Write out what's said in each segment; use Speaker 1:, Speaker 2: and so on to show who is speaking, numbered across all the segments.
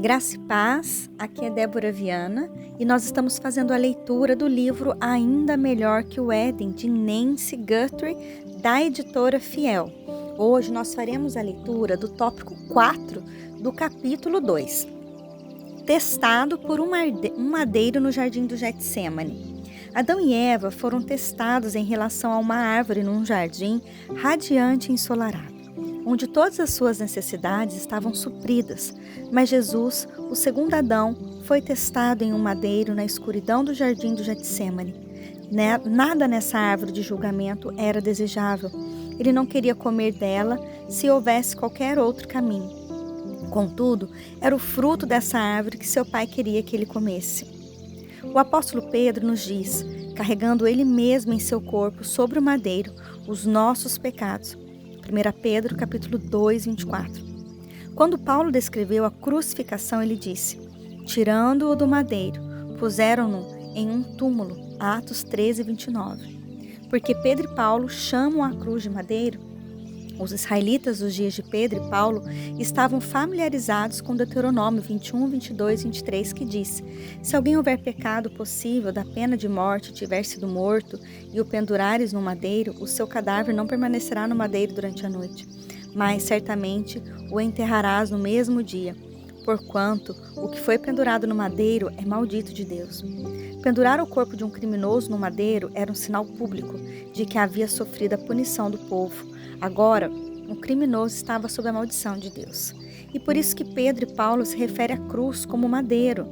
Speaker 1: Graça e paz, aqui é Débora Viana e nós estamos fazendo a leitura do livro Ainda Melhor que o Éden, de Nancy Guthrie, da editora Fiel. Hoje nós faremos a leitura do tópico 4 do capítulo 2, testado por um madeiro no jardim do Getsemane. Adão e Eva foram testados em relação a uma árvore num jardim radiante e ensolarado, onde todas as suas necessidades estavam supridas. Mas Jesus, o segundo Adão, foi testado em um madeiro na escuridão do jardim do Getsemane. Nada nessa árvore de julgamento era desejável. Ele não queria comer dela se houvesse qualquer outro caminho. Contudo, era o fruto dessa árvore que seu pai queria que ele comesse. O apóstolo Pedro nos diz, carregando ele mesmo em seu corpo sobre o madeiro, os nossos pecados. 1 Pedro, capítulo 2, 24. Quando Paulo descreveu a crucificação, ele disse, tirando-o do madeiro, puseram-no em um túmulo, Atos 13, 29. Porque Pedro e Paulo chamam a cruz de madeiro, os israelitas dos dias de Pedro e Paulo estavam familiarizados com Deuteronômio 21, 22 e 23, que diz, se alguém houver pecado possível da pena de morte, tiver sido morto, e o pendurares no madeiro, o seu cadáver não permanecerá no madeiro durante a noite, mas certamente o enterrarás no mesmo dia, porquanto o que foi pendurado no madeiro é maldito de Deus. Pendurar o corpo de um criminoso no madeiro era um sinal público de que havia sofrido a punição do povo. Agora, o criminoso estava sob a maldição de Deus. E por isso que Pedro e Paulo se referem à cruz como madeiro.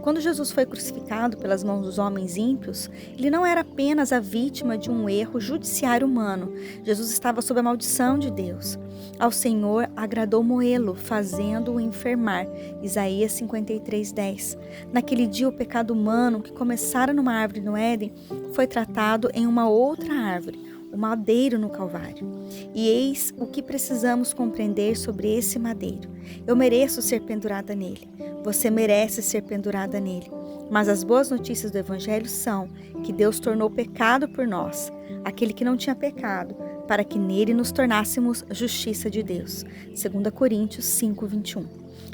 Speaker 1: Quando Jesus foi crucificado pelas mãos dos homens ímpios, ele não era apenas a vítima de um erro judiciário humano. Jesus estava sob a maldição de Deus. Ao Senhor agradou moê-lo, fazendo-o enfermar. Isaías 53:10. Naquele dia, o pecado humano, que começara numa árvore no Éden, foi tratado em uma outra árvore, o madeiro no Calvário. E eis o que precisamos compreender sobre esse madeiro. Eu mereço ser pendurada nele. Você merece ser pendurada nele. Mas as boas notícias do Evangelho são que Deus tornou pecado por nós, aquele que não tinha pecado, para que nele nos tornássemos justiça de Deus. 2 Coríntios 5:21.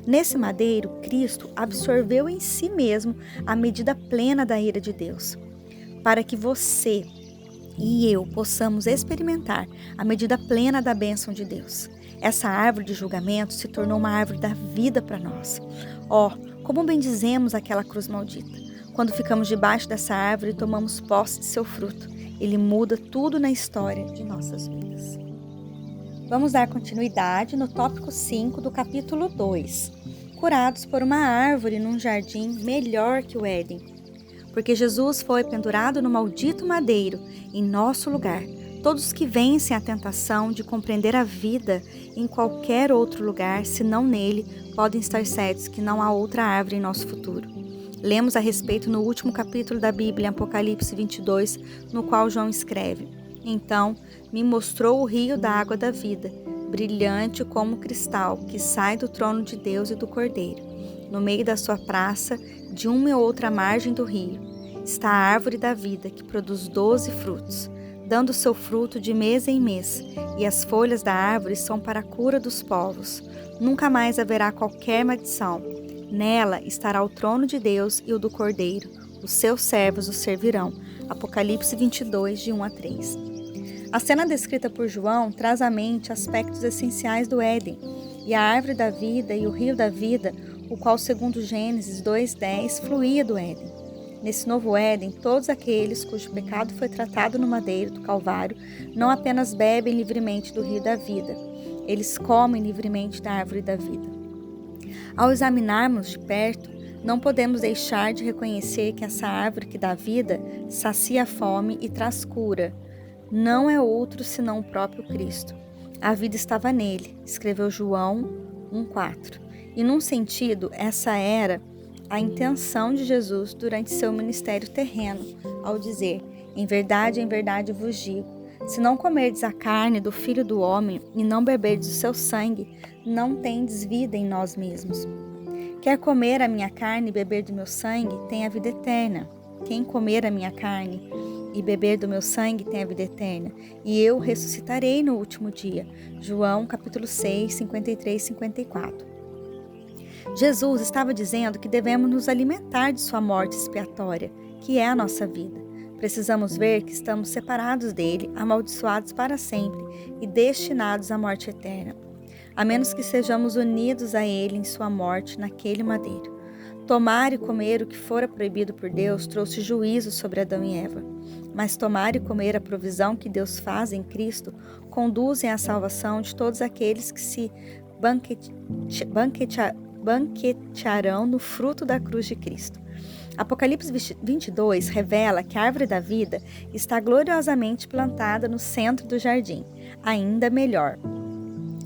Speaker 1: Nesse madeiro, Cristo absorveu em si mesmo a medida plena da ira de Deus, para que você e eu possamos experimentar a medida plena da bênção de Deus. Essa árvore de julgamento se tornou uma árvore da vida para nós. Como bendizemos aquela cruz maldita. Quando ficamos debaixo dessa árvore e tomamos posse de seu fruto, ele muda tudo na história de nossas vidas. Vamos dar continuidade no tópico 5 do capítulo 2. Curados por uma árvore num jardim melhor que o Éden. Porque Jesus foi pendurado no maldito madeiro, em nosso lugar. Todos que vencem a tentação de compreender a vida em qualquer outro lugar, senão nele, podem estar certos que não há outra árvore em nosso futuro. Lemos a respeito no último capítulo da Bíblia, Apocalipse 22, no qual João escreve, então me mostrou o rio da água da vida, brilhante como cristal, que sai do trono de Deus e do Cordeiro. No meio da sua praça, de uma e outra margem do rio, está a árvore da vida, que produz 12 frutos, dando seu fruto de mês em mês, e as folhas da árvore são para a cura dos povos. Nunca mais haverá qualquer maldição. Nela estará o trono de Deus e o do Cordeiro. Os seus servos o servirão. Apocalipse 22, de 1 a 3. A cena descrita por João traz à mente aspectos essenciais do Éden, e a árvore da vida e o rio da vida, o qual, segundo Gênesis 2:10, fluía do Éden. Nesse novo Éden, todos aqueles cujo pecado foi tratado no madeiro do Calvário não apenas bebem livremente do rio da vida, eles comem livremente da árvore da vida. Ao examinarmos de perto, não podemos deixar de reconhecer que essa árvore que dá vida sacia a fome e traz cura. Não é outro senão o próprio Cristo. A vida estava nele, escreveu João 1:4. E num sentido, essa era a intenção de Jesus durante seu ministério terreno, ao dizer, em verdade vos digo, se não comerdes a carne do Filho do Homem e não beberdes o seu sangue, não tendes vida em nós mesmos. Quer comer a minha carne e beber do meu sangue, tem a vida eterna. Quem comer a minha carne e beber do meu sangue tem a vida eterna, e eu ressuscitarei no último dia. João capítulo 6, 53 e 54. Jesus estava dizendo que devemos nos alimentar de sua morte expiatória, que é a nossa vida. Precisamos ver que estamos separados dele, amaldiçoados para sempre e destinados à morte eterna, a menos que sejamos unidos a ele em sua morte naquele madeiro. Tomar e comer o que fora proibido por Deus trouxe juízo sobre Adão e Eva, mas tomar e comer a provisão que Deus faz em Cristo conduzem à salvação de todos aqueles que se banquetearão no fruto da cruz de Cristo. Apocalipse 22 revela que a árvore da vida está gloriosamente plantada no centro do jardim, ainda melhor,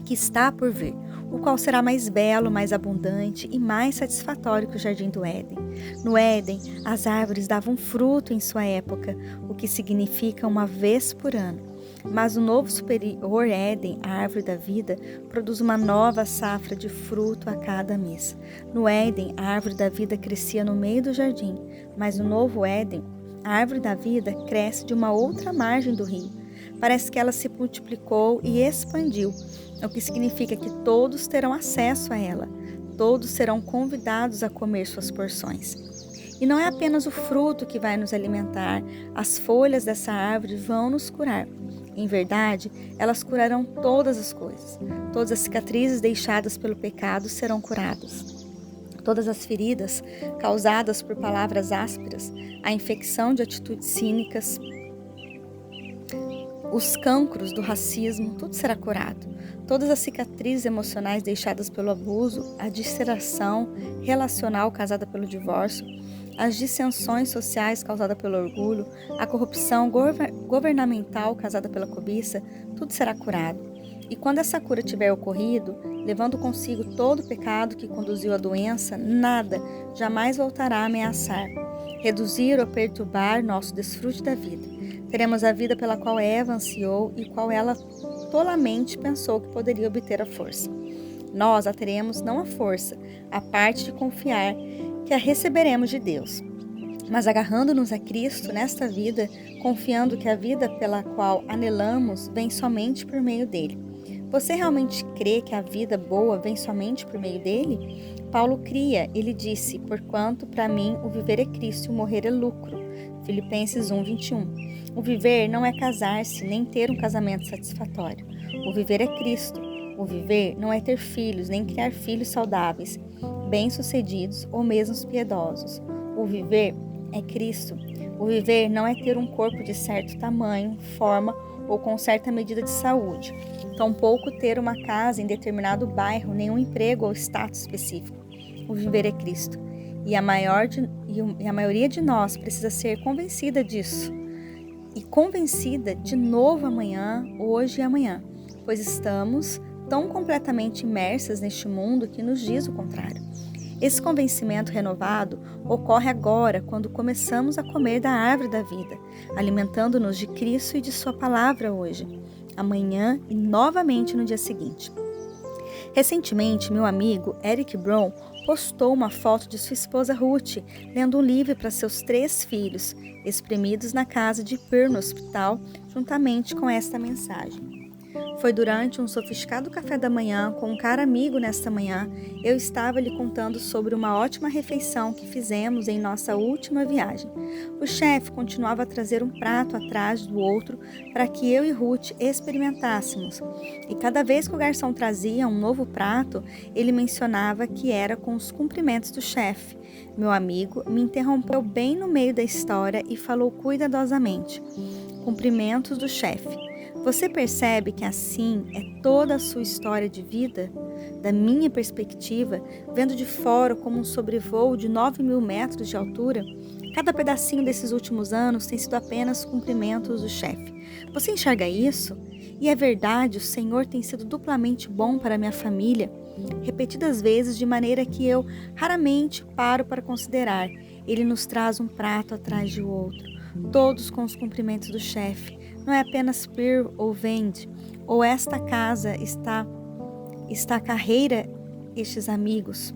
Speaker 1: que está por vir, o qual será mais belo, mais abundante e mais satisfatório que o jardim do Éden. No Éden, as árvores davam fruto em sua época, o que significa uma vez por ano. Mas o novo superior Éden, a árvore da vida, produz uma nova safra de fruto a cada mês. No Éden, a árvore da vida crescia no meio do jardim, mas no novo Éden, a árvore da vida cresce de uma outra margem do rio. Parece que ela se multiplicou e expandiu, o que significa que todos terão acesso a ela. Todos serão convidados a comer suas porções. E não é apenas o fruto que vai nos alimentar, as folhas dessa árvore vão nos curar. Em verdade, elas curarão todas as coisas. Todas as cicatrizes deixadas pelo pecado serão curadas. Todas as feridas causadas por palavras ásperas, a infecção de atitudes cínicas, os cancros do racismo, tudo será curado. Todas as cicatrizes emocionais deixadas pelo abuso, a distração relacional causada pelo divórcio, as dissensões sociais causadas pelo orgulho, a corrupção governamental causada pela cobiça, tudo será curado. E quando essa cura tiver ocorrido, levando consigo todo o pecado que conduziu à doença, nada jamais voltará a ameaçar, reduzir ou perturbar nosso desfrute da vida. Teremos a vida pela qual Eva ansiou e qual ela tolamente pensou que poderia obter a força. Nós a teremos não a força, a parte de confiar que a receberemos de Deus, mas agarrando-nos a Cristo nesta vida, confiando que a vida pela qual anelamos vem somente por meio dele. Você realmente crê que a vida boa vem somente por meio dele? Paulo cria, ele disse, porquanto para mim o viver é Cristo e o morrer é lucro. Filipenses 1:21. O viver não é casar-se, nem ter um casamento satisfatório. O viver é Cristo. O viver não é ter filhos, nem criar filhos saudáveis, bem-sucedidos ou mesmo piedosos. O viver é Cristo. O viver não é ter um corpo de certo tamanho, forma ou com certa medida de saúde. Tampouco ter uma casa em determinado bairro, nenhum emprego ou status específico. O viver é Cristo. E a maioria de nós precisa ser convencida disso. E convencida de novo amanhã, hoje e amanhã, pois estamos tão completamente imersas neste mundo que nos diz o contrário. Esse convencimento renovado ocorre agora quando começamos a comer da árvore da vida, alimentando-nos de Cristo e de sua palavra hoje, amanhã e novamente no dia seguinte. Recentemente, meu amigo Eric Brown postou uma foto de sua esposa Ruth lendo um livro para seus 3 filhos, espremidos na casa de Pearl no hospital, juntamente com esta mensagem. Foi durante um sofisticado café da manhã com um caro amigo nesta manhã, eu estava lhe contando sobre uma ótima refeição que fizemos em nossa última viagem. O chefe continuava a trazer um prato atrás do outro para que eu e Ruth experimentássemos. E cada vez que o garçom trazia um novo prato, ele mencionava que era com os cumprimentos do chefe. Meu amigo me interrompeu bem no meio da história e falou cuidadosamente: cumprimentos do chefe. Você percebe que assim é toda a sua história de vida? Da minha perspectiva, vendo de fora como um sobrevoo de 9.000 metros de altura, cada pedacinho desses últimos anos tem sido apenas cumprimentos do chefe. Você enxerga isso? E é verdade, o Senhor tem sido duplamente bom para minha família, repetidas vezes de maneira que eu raramente paro para considerar. Ele nos traz um prato atrás de outro, todos com os cumprimentos do chefe. Não é apenas Pearl ou Vende, ou esta casa está a carreira estes amigos.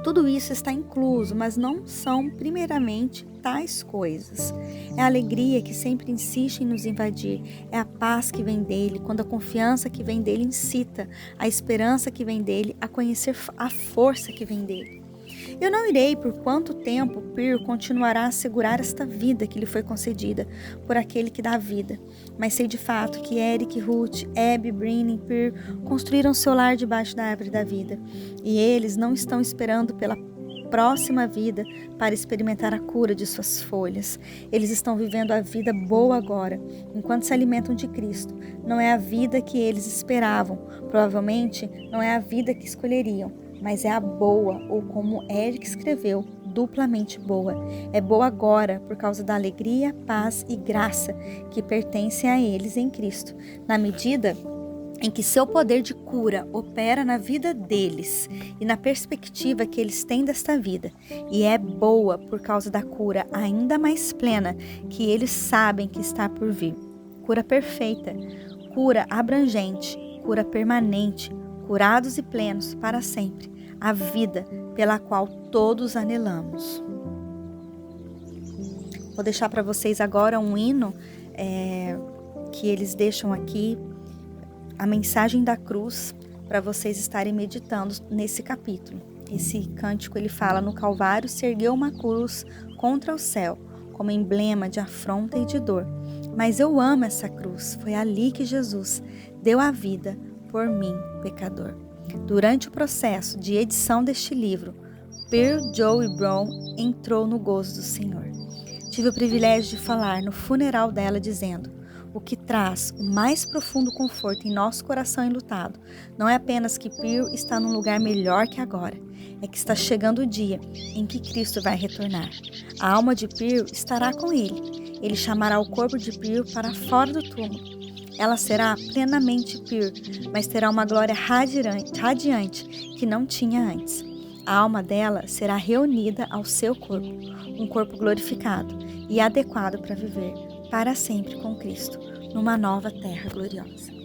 Speaker 1: Tudo isso está incluso, mas não são primeiramente tais coisas. É a alegria que sempre insiste em nos invadir, é a paz que vem dele, quando a confiança que vem dele incita, a esperança que vem dele a conhecer a força que vem dele. Eu não irei por quanto tempo Pir continuará a segurar esta vida que lhe foi concedida por aquele que dá vida, mas sei de fato que Eric, Ruth, Abby, Brin e Pir construíram seu lar debaixo da árvore da vida, e eles não estão esperando pela próxima vida para experimentar a cura de suas folhas. Eles estão vivendo a vida boa agora, enquanto se alimentam de Cristo. Não é a vida que eles esperavam, provavelmente não é a vida que escolheriam, mas é a boa, ou como Eric escreveu, duplamente boa. É boa agora por causa da alegria, paz e graça que pertencem a eles em Cristo, na medida em que seu poder de cura opera na vida deles e na perspectiva que eles têm desta vida. E é boa por causa da cura ainda mais plena que eles sabem que está por vir. Cura perfeita, cura abrangente, cura permanente, curados e plenos para sempre, a vida pela qual todos anelamos. Vou deixar para vocês agora um hino que eles deixam aqui, a mensagem da cruz, para vocês estarem meditando nesse capítulo. Esse cântico ele fala: no Calvário se ergueu uma cruz contra o céu, como emblema de afronta e de dor. Mas eu amo essa cruz, foi ali que Jesus deu a vida por mim, pecador. Durante o processo de edição deste livro, Pir, Joe e Brown entrou no gozo do Senhor. Tive o privilégio de falar no funeral dela dizendo: o que traz o mais profundo conforto em nosso coração enlutado não é apenas que Pir está num lugar melhor que agora, é que está chegando o dia em que Cristo vai retornar. A alma de Pir estará com ele. Ele chamará o corpo de Pir para fora do túmulo. Ela será plenamente Pir, mas terá uma glória radiante que não tinha antes. A alma dela será reunida ao seu corpo, um corpo glorificado e adequado para viver para sempre com Cristo, numa nova terra gloriosa.